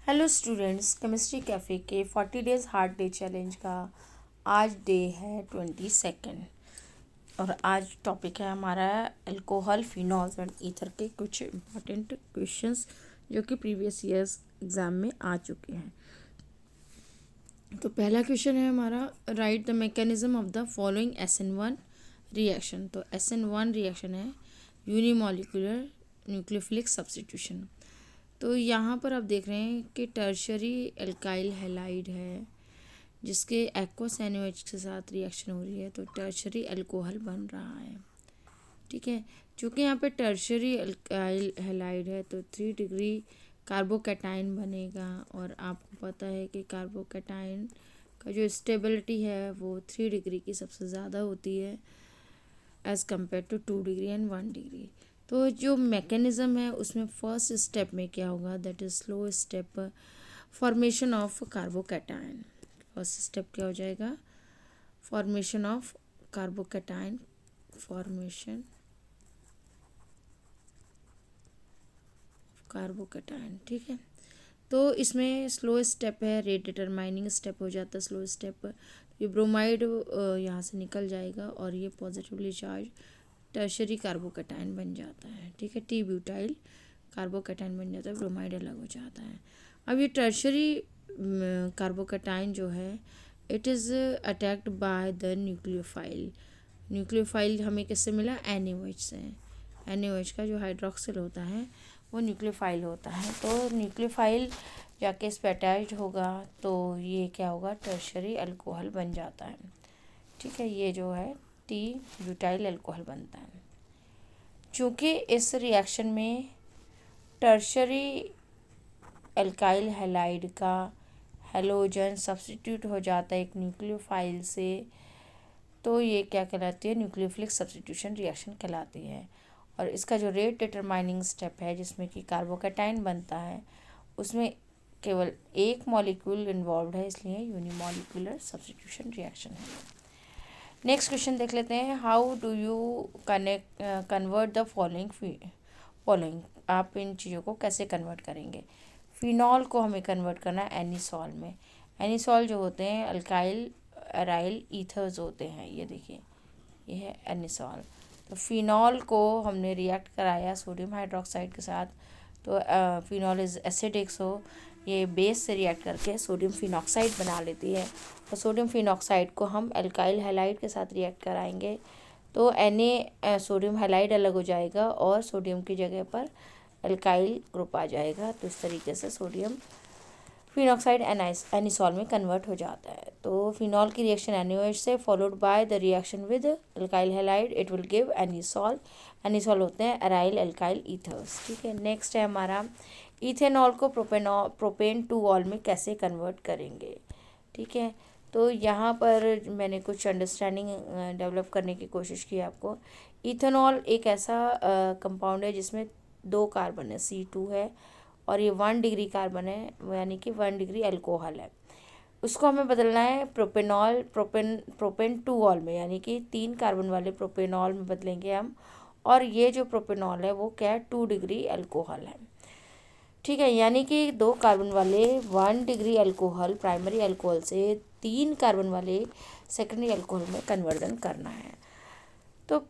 Hello students, chemistry cafe के 40 days hard day challenge का आज डे है 22 और आज टॉपिक है हमारा अल्कोहल, फिनॉल्स एंड ईथर के कुछ इम्पॉर्टेंट क्वेश्चंस जो कि प्रीवियस ईयर्स एग्ज़ाम में आ चुके हैं। तो पहला क्वेश्चन है हमारा, right the mechanism of the following SN1 reaction. तो SN1 रिएक्शन है यूनिमॉलिक्यूलर न्यूक्लियोफिलिक सब्स्टिट्यूशन। तो यहाँ पर आप देख रहे हैं कि टर्शरी एल्काइल हैलाइड है जिसके एक्वस NaOH के साथ रिएक्शन हो रही है, तो टर्शरी अल्कोहल बन रहा है। ठीक है, चूँकि यहाँ पे टर्शरी एल्काइल हैलाइड है तो 3 डिग्री कार्बोकैटाइन बनेगा और आपको पता है कि कार्बोकैटाइन का जो स्टेबिलिटी है वो 3 डिग्री की सबसे ज़्यादा होती है as compare to 2 degree and 1 degree. तो जो मैकेनिज़्म है उसमें फर्स्ट स्टेप में क्या होगा, that is slow step formation of carbocation. First step क्या हो जाएगा, formation of carbocation, formation carbocation. ठीक है, तो इसमें स्लो स्टेप है, रेट डिटरमाइनिंग स्टेप हो जाता है स्लो स्टेप। ये ब्रोमाइड यहाँ से निकल जाएगा और ये पॉजिटिवली चार्ज टर्शरी कार्बोकैटाइन बन जाता है। ठीक है, टी ब्यूटाइल कार्बोकैटाइन बन जाता है, ब्रोमाइड अलग हो जाता है। अब ये टर्शरी कार्बोकैटाइन जो है it is attacked by the nucleophile. Nucleophile हमें किससे मिला, NaOH से। NaOH का जो हाइड्रोक्सिल होता है वो न्यूक्लियोफाइल होता है। तो न्यूक्लियोफाइल जाके इस पर अटैच होगा तो ये क्या होगा, टर्शरी अल्कोहल बन जाता है। ठीक है, ये जो है टी ब्यूटाइल अल्कोहल बनता है। चूँकि इस रिएक्शन में टर्शरी एल्काइल हैलाइड का हेलोजन सब्स्टिट्यूट हो जाता है एक न्यूक्लियोफाइल से, तो ये क्या कहलाती है, न्यूक्लियोफिलिक सब्स्टिट्यूशन रिएक्शन कहलाती है। और इसका जो रेट डिटरमाइनिंग स्टेप है जिसमें कि कार्बोकैटाइन बनता है उसमें केवल एक मॉलिक्यूल इन्वॉल्व है, इसलिए यूनिमॉलिक्यूलर सब्स्टिट्यूशन रिएक्शन है। नेक्स्ट क्वेश्चन देख लेते हैं, how do you convert the following. आप इन चीज़ों को कैसे कन्वर्ट करेंगे। फिनॉल को हमें कन्वर्ट करना है एनिसॉल में। एनिसॉल जो होते हैं अल्काइल एराइल ईथर्स होते हैं, ये देखिए ये है एनिसॉल। तो फिनॉल को हमने रिएक्ट कराया सोडियम हाइड्रोक्साइड के साथ, तो फिनॉल इज़ एसिडिक, सो ये बेस से रिएक्ट करके सोडियम फिनॉक्साइड बना लेती है। और सोडियम फिनॉक्साइड को हम एल्काइल हैलाइड के साथ रिएक्ट कराएंगे तो सोडियम हैलाइड अलग हो जाएगा और सोडियम की जगह पर एल्काइल ग्रुप आ जाएगा। तो इस तरीके से सोडियम फिनॉक्साइड एनिसॉल में कन्वर्ट हो जाता है। तो फिनॉल की रिएक्शन NaOH से followed by the reaction with alkyl halide, it will give anisole. Anisole होते हैं एराइल एल्काइल ईथर्स। ठीक है, नेक्स्ट है हमारा, इथेनॉल को प्रोपेन टू ऑल में कैसे कन्वर्ट करेंगे। ठीक है, तो यहाँ पर मैंने कुछ अंडरस्टैंडिंग डेवलप करने की कोशिश की आपको। इथेनॉल एक ऐसा कंपाउंड है जिसमें 2 कार्बन है, C2 है और ये 1 डिग्री कार्बन है, यानी कि 1 डिग्री अल्कोहल है। उसको हमें बदलना है प्रोपेन टू ऑल में, यानी कि 3 कार्बन वाले प्रोपेनॉल में बदलेंगे हम। और ये जो प्रोपेनॉल है वो क्या है, 2 डिग्री अल्कोहल है। ठीक है, यानी कि 2 कार्बन वाले 1 डिग्री अल्कोहल प्राइमरी अल्कोहल से 3 कार्बन वाले सेकेंडरी अल्कोहल में कन्वर्जन करना है। तो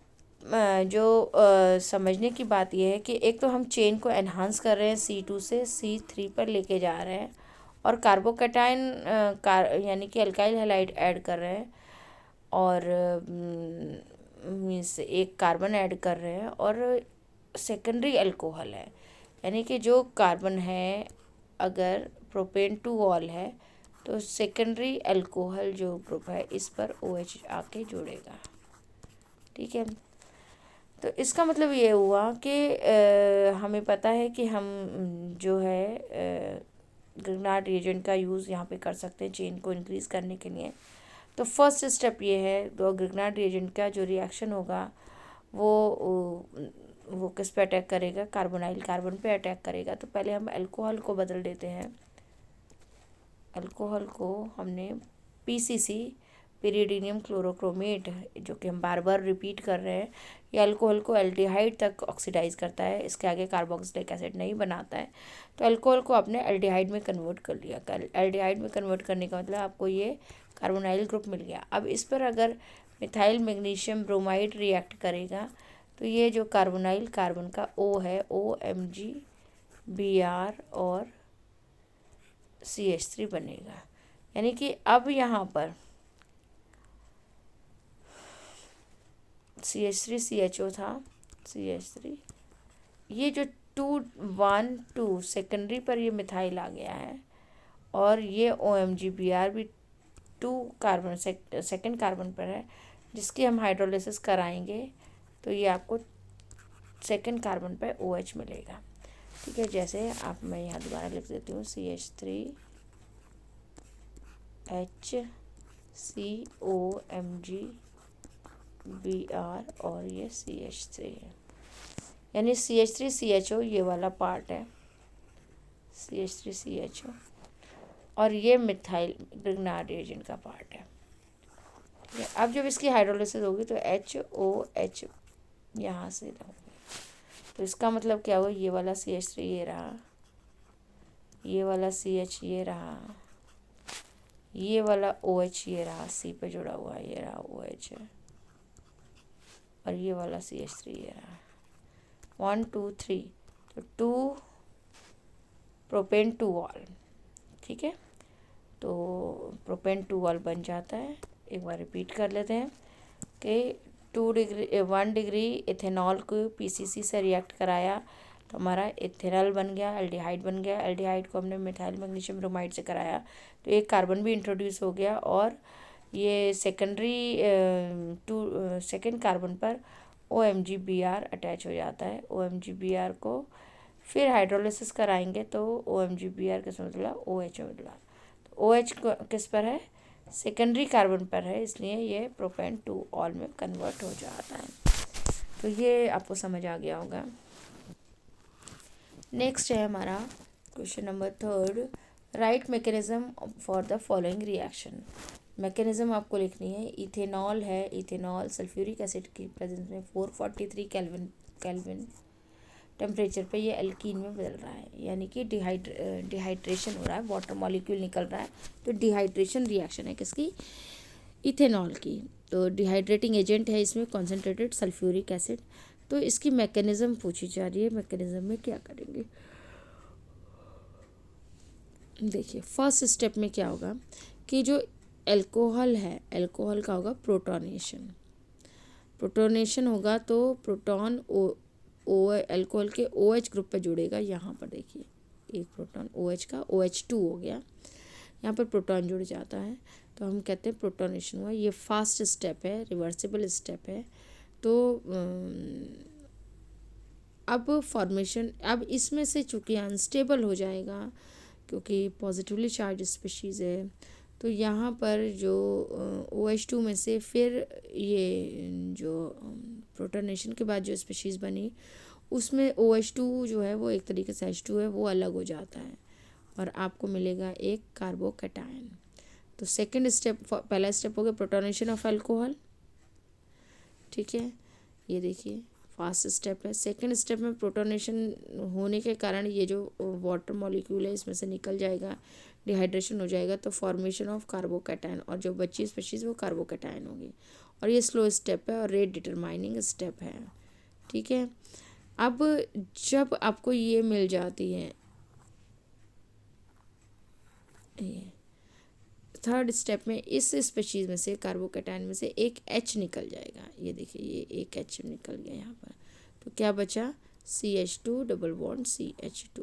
समझने की बात यह है कि एक तो हम चेन को एनहांस कर रहे हैं, C2 से C3 पर लेके जा रहे हैं और कार्बोकैटाइन यानी कि अल्काइल हैलाइड ऐड कर रहे हैं और मीन्स एक कार्बन ऐड कर रहे हैं और सेकेंडरी अल्कोहल है, यानी कि जो कार्बन है अगर प्रोपेन टू ऑल है तो सेकेंडरी अल्कोहल जो ग्रुप है इस पर OH आके जुड़ेगा। ठीक है, तो इसका मतलब ये हुआ कि हमें पता है कि हम जो है ग्रिग्नार्ड रिएजेंट का यूज़ यहाँ पे कर सकते हैं चेन को इंक्रीज़ करने के लिए। तो फर्स्ट स्टेप ये है, तो ग्रिग्नार्ड रिएजेंट का जो रिएक्शन होगा वो किस पे अटैक करेगा, कार्बोनाइल कार्बन पे अटैक करेगा। तो पहले हम अल्कोहल को बदल देते हैं। अल्कोहल को हमने PCC पिरिडीनियम क्लोरोक्रोमेट, जो कि हम बार बार रिपीट कर रहे हैं, ये अल्कोहल को एल्डिहाइड तक ऑक्सीडाइज करता है, इसके आगे कार्बोक्सिलिक एसिड नहीं बनाता है। तो अल्कोहल को आपने एल्डिहाइड में कन्वर्ट कर लिया। एल्डिहाइड में कन्वर्ट करने का मतलब आपको ये कार्बोनाइल ग्रुप मिल गया। अब इस पर अगर मिथाइल मैग्नीशियम ब्रोमाइड रिएक्ट करेगा तो ये जो कार्बोनाइल कार्बन का O है, OMgBr और CH3 बनेगा। यानी कि अब यहाँ पर CH3 CHO था, CH3, ये जो 2 1 2 सेकेंडरी पर ये मिथाइल आ गया है, और ये OMgBr भी 2 कार्बन सेकेंड कार्बन पर है, जिसकी हम हाइड्रोलिसिस कराएंगे तो ये आपको सेकेंड कार्बन पर OH मिलेगा। ठीक है, जैसे आप, मैं यहाँ दोबारा लिख देती हूँ, CH3HCOMgBr और ये CH3 है, यानी CH3CHO ये वाला पार्ट है, CH3CHO, और ये मिथाइल ग्रिग्नार्ड एजेंट का पार्ट है। ठीक है, अब जब इसकी हाइड्रोलिसिस होगी तो HOH यहाँ से होगी, तो इसका मतलब क्या हुआ, ये वाला CH3 ये रहा, ये वाला CH ये रहा, ये वाला OH ये रहा, C पे जुड़ा हुआ ये रहा OH है, और ये वाला CH3 ये रहा। 1 2 3, तो 2 प्रोपेन 2 ऑल। ठीक है, तो प्रोपेन 2 ऑल बन जाता है। एक बार रिपीट कर लेते हैं कि 1 डिग्री इथेनॉल को PCC से रिएक्ट कराया तो हमारा इथेनॉल बन गया, एल्डिहाइड बन गया। एल्डिहाइड को हमने मिथाइल मैग्नीशियम ब्रोमाइड से कराया तो एक कार्बन भी इंट्रोड्यूस हो गया, और ये सेकेंड कार्बन पर OMgBr अटैच हो जाता है। OMgBr को फिर हाइड्रोलिसिस कराएंगे तो OMgBr किस मिला, OH मिला। तो OH किस पर है, सेकेंडरी कार्बन पर है, इसलिए ये प्रोपेन 2 ऑल में कन्वर्ट हो जाता है। तो ये आपको समझ आ गया होगा। नेक्स्ट है हमारा question number 3, right mechanism for the following reaction. Mechanism आपको लिखनी है। इथेनॉल है, इथेनॉल सल्फ्यूरिक एसिड की प्रेजेंस में 443 केल्विन टेम्परेचर पे ये एल्कीन में बदल रहा है, यानी कि डिहाइड्रेशन हो रहा है, वाटर मॉलिक्यूल निकल रहा है। तो डिहाइड्रेशन रिएक्शन है किसकी, इथेनॉल की। तो डिहाइड्रेटिंग एजेंट है इसमें कॉन्सेंट्रेटेड सल्फ्यूरिक एसिड। तो इसकी मैकेनिज्म पूछी जा रही है, मैकेनिज्म में क्या करेंगे। देखिए फर्स्ट स्टेप में क्या होगा कि जो एल्कोहल है, एल्कोहल का होगा प्रोटोनेशन। प्रोटोनेशन होगा तो प्रोटॉन एल्कोहल के OH ग्रुप पे जुड़ेगा। यहाँ पर देखिए एक प्रोटॉन OH का OH2 हो गया, यहाँ पर प्रोटॉन जुड़ जाता है तो हम कहते हैं प्रोटोनेशन हुआ। ये फास्ट स्टेप है, रिवर्सिबल स्टेप है। तो अब फॉर्मेशन, अब इसमें से चूँकि अनस्टेबल हो जाएगा क्योंकि पॉजिटिवली चार्ज स्पीशीज़ है, तो यहाँ पर जो OH2 में से फिर ये जो प्रोटोनेशन के बाद जो स्पीशीज़ बनी उसमें OH2 जो है वो एक तरीके से H2 है वो अलग हो जाता है और आपको मिलेगा एक कार्बोकैटायन। तो सेकंड स्टेप, पहला स्टेप हो गया प्रोटोनेशन ऑफ अल्कोहल। ठीक है, ये देखिए फास्ट स्टेप है। सेकंड स्टेप में प्रोटोनेशन होने के कारण ये जो वाटर मॉलिक्यूल है इसमें से निकल जाएगा, डिहाइड्रेशन हो जाएगा तो फॉर्मेशन ऑफ कार्बोकैटायन, और जो बची स्पीशीज़ वो कार्बोकैटायन होगी। और ये स्लो स्टेप है और रेट डिटरमाइनिंग स्टेप है। ठीक है, अब जब आपको ये मिल जाती है, ये थर्ड स्टेप में इस स्पीशीज़ में से कार्बोकैटायन में से एक H निकल जाएगा। ये देखिए ये एक H निकल गया यहाँ पर, तो क्या बचा CH2 डबल बॉन्ड CH2।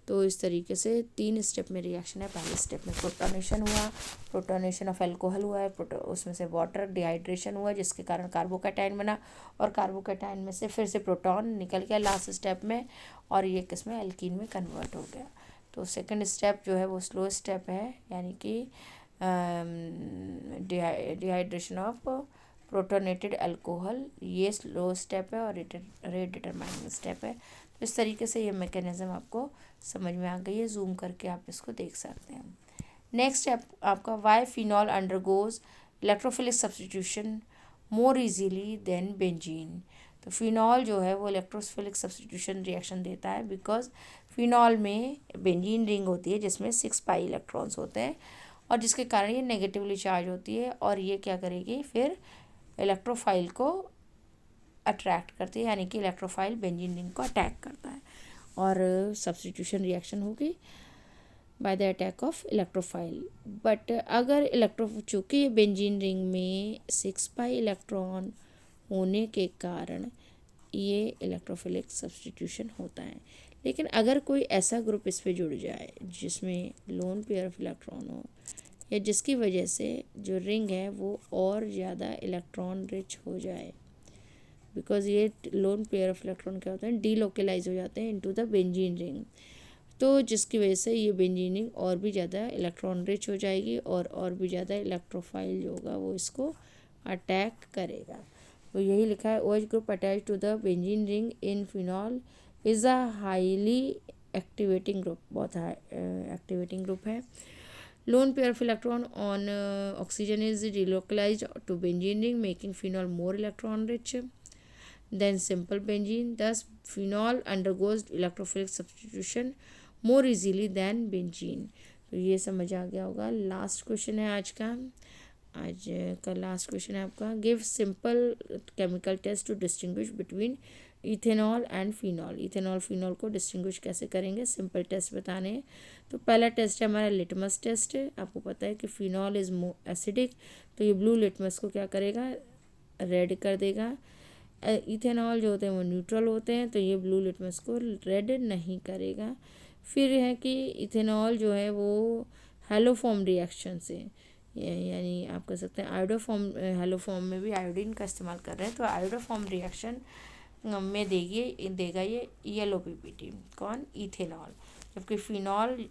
तो इस तरीके से 3 स्टेप में रिएक्शन है। पहले स्टेप में प्रोटोनेशन हुआ, प्रोटोनेशन ऑफ अल्कोहल हुआ है, उसमें से वाटर डिहाइड्रेशन हुआ जिसके कारण कार्बोकैटायन बना, और कार्बोकैटायन में से फिर से प्रोटॉन निकल गया लास्ट स्टेप में, और ये किसमें एल्कीन में कन्वर्ट हो गया। तो सेकंड स्टेप जो है वो स्लो स्टेप है, यानी कि डिहाइड्रेशन ऑफ प्रोटोनेटेड अल्कोहल, ये स्लो स्टेप है और रेट डिटरमाइनिंग स्टेप है। तो इस तरीके से ये मैकेनिज्म आपको समझ में आ गई है। जूम करके आप इसको देख सकते हैं। नेक्स्ट है आपका why phenol undergoes electrophilic substitution more easily than benzene. तो फिनॉल जो है वो इलेक्ट्रोफिलिक सब्स्टिट्यूशन रिएक्शन देता है बिकॉज फिनॉल में बेंजीन रिंग होती है जिसमें 6 पाई इलेक्ट्रॉन्स होते हैं और जिसके कारण ये नेगेटिवली चार्ज होती है और ये क्या करेगी फिर इलेक्ट्रोफाइल को अट्रैक्ट करती है, यानी कि इलेक्ट्रोफाइल बेंजीन रिंग को अटैक करता है और सब्स्टिट्यूशन रिएक्शन होगी by the attack of electrophile. But अगर चूँकि ये बेंजीन रिंग में 6 पाई इलेक्ट्रॉन होने के कारण ये इलेक्ट्रोफिलिक सब्स्टिट्यूशन होता है। लेकिन अगर कोई ऐसा ग्रुप इस पे जुड़ जाए जिसमें लोन पेयर ऑफ इलेक्ट्रॉन हो या जिसकी वजह से जो रिंग है वो और ज़्यादा इलेक्ट्रॉन रिच हो जाए, बिकॉज ये लोन पेयर ऑफ इलेक्ट्रॉन क्या होते हैं, डीलोकलाइज हो जाते हैं इनटू द बेंजीन रिंग, तो जिसकी वजह से ये बेंजीन रिंग और भी ज़्यादा इलेक्ट्रॉन रिच हो जाएगी और भी ज़्यादा इलेक्ट्रोफाइल जो होगा वो इसको अटैक करेगा। तो यही लिखा है OH group attach to the benzene ring in phenol is a highly activating group, बहुत एक्टिवेटिंग ग्रुप है। Lone pair of electron on oxygen is delocalized to benzene ring making phenol more electron rich than simple benzene, thus phenol undergoes electrophilic substitution more easily than benzene। तो ये समझ आ गया होगा। Last question है आज का last question है आपका, give simple chemical test to distinguish between ethanol and phenol. Ethanol phenol को डिस्टिंग्विश कैसे करेंगे, सिंपल टेस्ट बताने हैं। तो पहला टेस्ट है हमारा लिटमस टेस्ट। आपको पता है कि फिनॉल इज़ एसिडिक, तो ये ब्लू लिटमस को क्या करेगा, रेड कर देगा। इथेनॉल जो होते हैं वो न्यूट्रल होते हैं, तो ये ब्लू लिटमस को रेड नहीं करेगा। फिर है कि इथेनॉल जो है वो हेलोफॉर्म रिएक्शन से, यानी आप कह सकते हैं आयोडोफॉर्म, हेलोफॉर्म में भी आयोडीन का इस्तेमाल कर रहे हैं, तो आयोडोफॉर्म रिएक्शन में देगा ये येलो पीपीटी, कौन, इथेनॉल। जबकि फिनॉल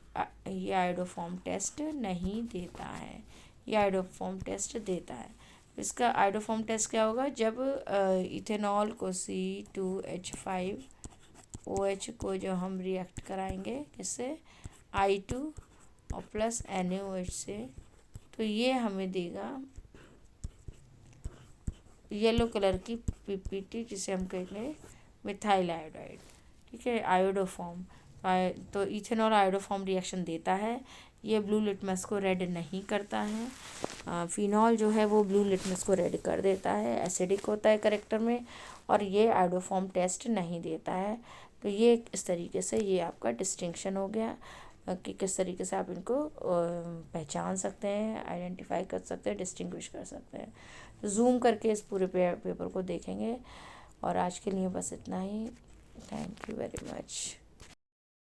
ये आयोडोफॉर्म टेस्ट नहीं देता है, ये आयोडोफॉर्म टेस्ट देता है। इसका आयोडोफॉर्म टेस्ट क्या होगा, जब इथेनॉल को C2H5OH को जो हम रिएक्ट कराएंगे किससे, I2 और प्लस NaOH से, तो ये हमें देगा येलो कलर की पीपीटी जिसे हम कहेंगे मिथाइल आयोडाइड, ठीक है, आयोडोफॉर्म। तो इथेनॉल आयोडोफॉर्म रिएक्शन देता है, ये ब्लू लिटमस को रेड नहीं करता है। फिनॉल जो है वो ब्लू लिटमस को रेड कर देता है, एसिडिक होता है करेक्टर में, और ये आयोडोफॉर्म टेस्ट नहीं देता है। तो ये इस तरीके से ये आपका डिस्टिंक्शन हो गया कि किस तरीके से आप इनको पहचान सकते हैं, आइडेंटिफाई कर सकते हैं, डिस्टिंग्विश कर सकते हैं। तो जूम करके इस पूरे पेपर को देखेंगे। और आज के लिए बस इतना ही। Thank you very much.